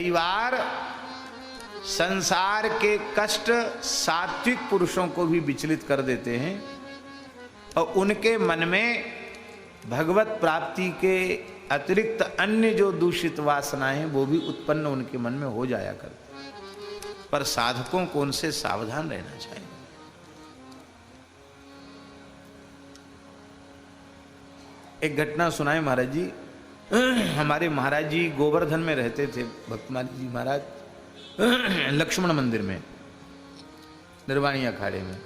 कई बार संसार के कष्ट सात्विक पुरुषों को भी विचलित कर देते हैं और उनके मन में भगवत प्राप्ति के अतिरिक्त अन्य जो दूषित वासनाएं हैं वो भी उत्पन्न उनके मन में हो जाया करती। पर साधकों को उनसे सावधान रहना चाहिए। एक घटना सुनाए महाराज जी। हमारे महाराज जी गोवर्धन में रहते थे, भक्तमाली जी महाराज लक्ष्मण मंदिर में, निर्वाणी अखाड़े में।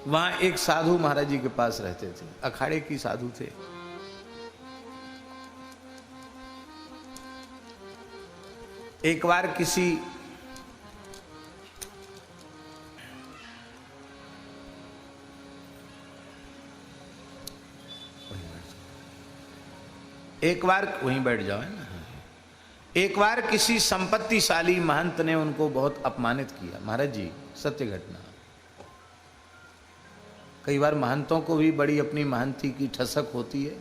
वहां एक साधु महाराज जी के पास रहते थे, अखाड़े की साधु थे। एक बार वहीं बैठ जाओ है ना। एक बार किसी संपत्तिशाली महंत ने उनको बहुत अपमानित किया। महाराज जी सत्य घटना। कई बार महंतों को भी बड़ी अपनी महंती की ठसक होती है।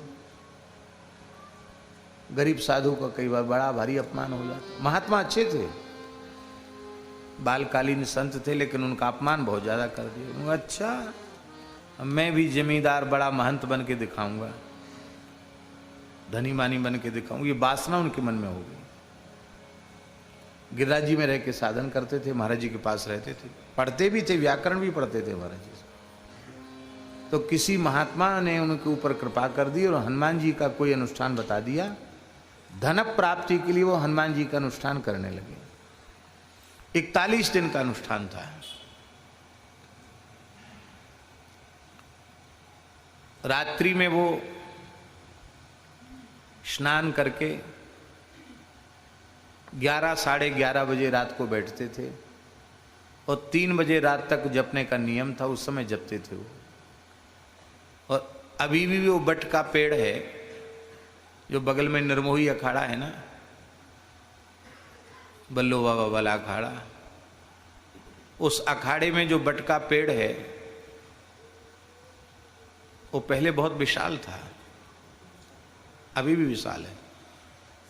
गरीब साधु का कई बार बड़ा भारी अपमान हो जाता। महात्मा अच्छे थे, बालकालीन संत थे, लेकिन उनका अपमान बहुत ज्यादा कर दिया। अच्छा मैं भी जमींदार बड़ा महंत बन के दिखाऊंगा, धनी मानी बन के दिखाऊंगा, ये वासना उनके मन में हो गई। गिरिराज जी में रह के साधन करते थे, महाराज जी के पास रहते थे, पढ़ते भी थे, व्याकरण भी पढ़ते थे महाराज जी। तो किसी महात्मा ने उनके ऊपर कृपा कर दी और हनुमान जी का कोई अनुष्ठान बता दिया। धन प्राप्ति के लिए वो हनुमान जी का अनुष्ठान करने लगे। 41 दिन का अनुष्ठान था। रात्रि में वो स्नान करके 11 साढ़े 11 बजे रात को बैठते थे और 3 बजे रात तक जपने का नियम था। उस समय जपते थे वो। और अभी भी वो बट का पेड़ है जो बगल में निर्मोही अखाड़ा है ना, बल्लो बाबा वाला अखाड़ा, उस अखाड़े में जो बट का पेड़ है वो पहले बहुत विशाल था, अभी भी विशाल है।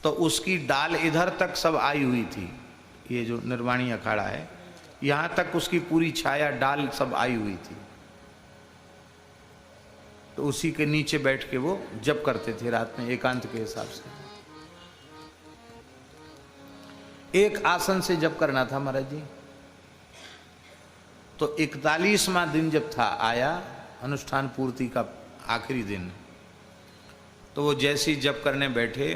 तो उसकी डाल इधर तक सब आई हुई थी। ये जो निर्वाणी अखाड़ा है यहां तक उसकी पूरी छाया डाल सब आई हुई थी। तो उसी के नीचे बैठ के वो जप करते थे रात में एकांत के हिसाब से। एक आसन से जप करना था महाराज जी। तो 41वां दिन जब था आया, अनुष्ठान पूर्ति का आखिरी दिन, तो वो जैसे ही जप करने बैठे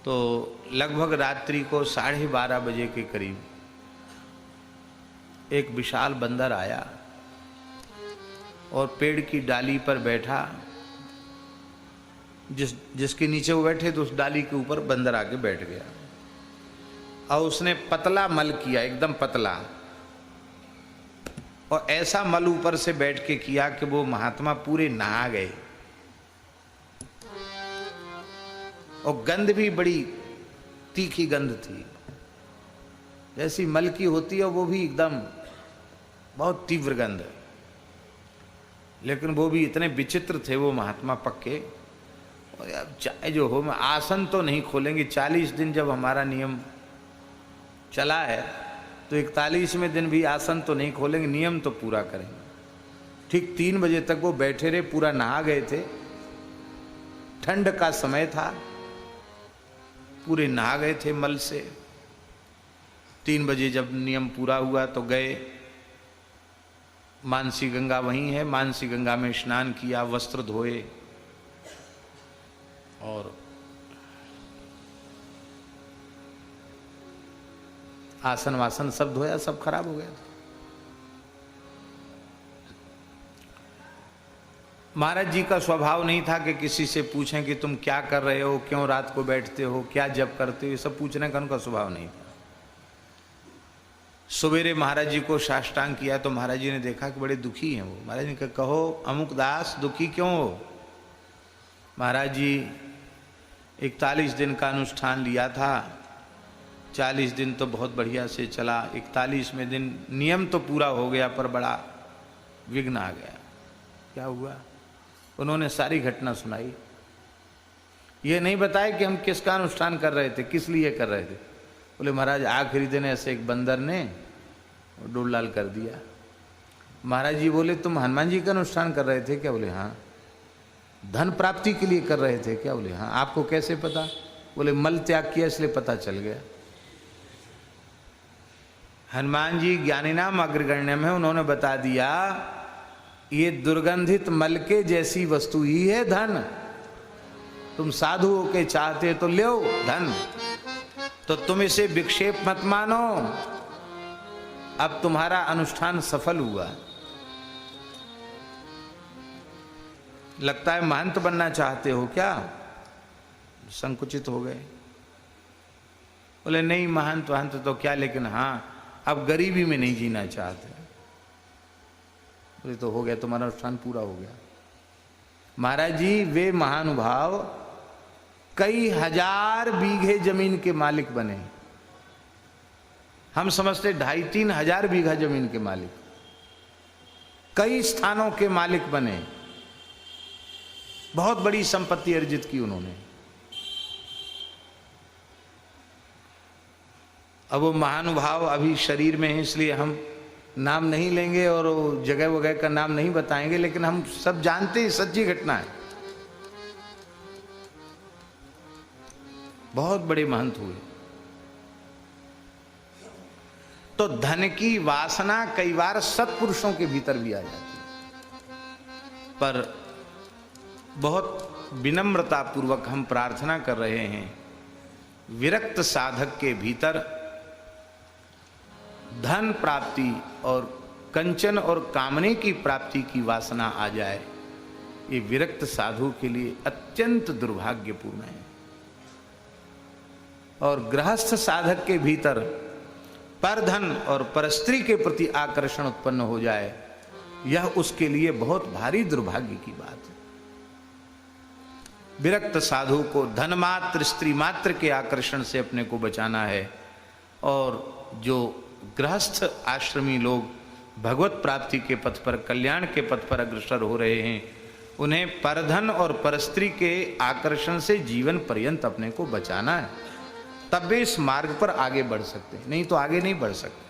तो लगभग रात्रि को 12:30 बजे के करीब एक विशाल बंदर आया और पेड़ की डाली पर बैठा। जिसके नीचे वो बैठे तो उस डाली के ऊपर बंदर आके बैठ गया और उसने पतला मल किया, एकदम पतला, और ऐसा मल ऊपर से बैठ के किया कि वो महात्मा पूरे नहा गए। और गंध भी बड़ी तीखी गंध थी, जैसी मल की होती है वो भी एकदम बहुत तीव्र गंध। लेकिन वो भी इतने विचित्र थे वो महात्मा पक्के। और अब चाहे जो हो, मैं आसन तो नहीं खोलेंगे। 40 दिन जब हमारा नियम चला है तो 41वें दिन भी आसन तो नहीं खोलेंगे, नियम तो पूरा करेंगे। ठीक 3 बजे तक वो बैठे रहे, पूरा नहा गए थे, ठंड का समय था, पूरे नहा गए थे मल से। 3 बजे जब नियम पूरा हुआ तो गए, मानसी गंगा वहीं है, मानसी गंगा में स्नान किया, वस्त्र धोए और आसन वासन सब धोया, सब खराब हो गया। महाराज जी का स्वभाव नहीं था कि किसी से पूछें कि तुम क्या कर रहे हो, क्यों रात को बैठते हो, क्या जप करते हो, ये सब पूछने का उनका स्वभाव नहीं था। सवेरे महाराज जी को साष्टांग किया तो महाराज जी ने देखा कि बड़े दुखी हैं वो। महाराज जी ने कहा, कहो अमुक दास दुखी क्यों हो? महाराज जी 41 दिन का अनुष्ठान लिया था, 40 दिन तो बहुत बढ़िया से चला, 41वें दिन नियम तो पूरा हो गया पर बड़ा विघ्न आ गया। क्या हुआ? उन्होंने सारी घटना सुनाई। ये नहीं बताया कि हम किसका अनुष्ठान कर रहे थे, किस लिए कर रहे थे। बोले महाराज आखिरी दिन ऐसे एक बंदर ने डोल लाल कर दिया। महाराज जी बोले तुम हनुमान जी का अनुष्ठान कर रहे थे क्या? बोले हाँ। धन प्राप्ति के लिए कर रहे थे क्या? बोले हाँ। आपको कैसे पता? बोले मल त्याग किया इसलिए पता चल गया। हनुमान जी ज्ञानीनाम अग्रगण्यम है, उन्होंने बता दिया ये दुर्गंधित मल के जैसी वस्तु ही है धन। तुम साधु होके चाहते तो लो धन, तो तुम इसे विक्षेप मत मानो। अब तुम्हारा अनुष्ठान सफल हुआ। लगता है महंत बनना चाहते हो क्या? संकुचित हो गए। बोले नहीं महंत वहंत तो क्या, लेकिन हाँ अब गरीबी में नहीं जीना चाहते। बोले तो हो गया, तुम्हारा अनुष्ठान पूरा हो गया। महाराज जी वे महानुभाव कई हजार बीघे जमीन के मालिक बने। हम समझते 2,500-3 हजार बीघा जमीन के मालिक, कई स्थानों के मालिक बने, बहुत बड़ी संपत्ति अर्जित की उन्होंने। अब वो महानुभाव अभी शरीर में है, इसलिए हम नाम नहीं लेंगे और जगह वगैरह का नाम नहीं बताएंगे, लेकिन हम सब जानते हैं सच्ची घटना है। बहुत बड़े महंत हुए। तो धन की वासना कई बार सत्पुरुषों के भीतर भी आ जाती है, पर बहुत विनम्रता पूर्वक हम प्रार्थना कर रहे हैं विरक्त साधक के भीतर धन प्राप्ति और कंचन और कामने की प्राप्ति की वासना आ जाए, ये विरक्त साधु के लिए अत्यंत दुर्भाग्यपूर्ण है। और गृहस्थ साधक के भीतर परधन और परस्त्री के प्रति आकर्षण उत्पन्न हो जाए, यह उसके लिए बहुत भारी दुर्भाग्य की बात है। विरक्त साधु को धन मात्र स्त्री मात्र के आकर्षण से अपने को बचाना है। और जो गृहस्थ आश्रमी लोग भगवत प्राप्ति के पथ पर, कल्याण के पथ पर अग्रसर हो रहे हैं, उन्हें परधन और परस्त्री के आकर्षण से जीवन पर्यंत अपने को बचाना है। तब वे इस मार्ग पर आगे बढ़ सकते हैं, नहीं तो आगे नहीं बढ़ सकते।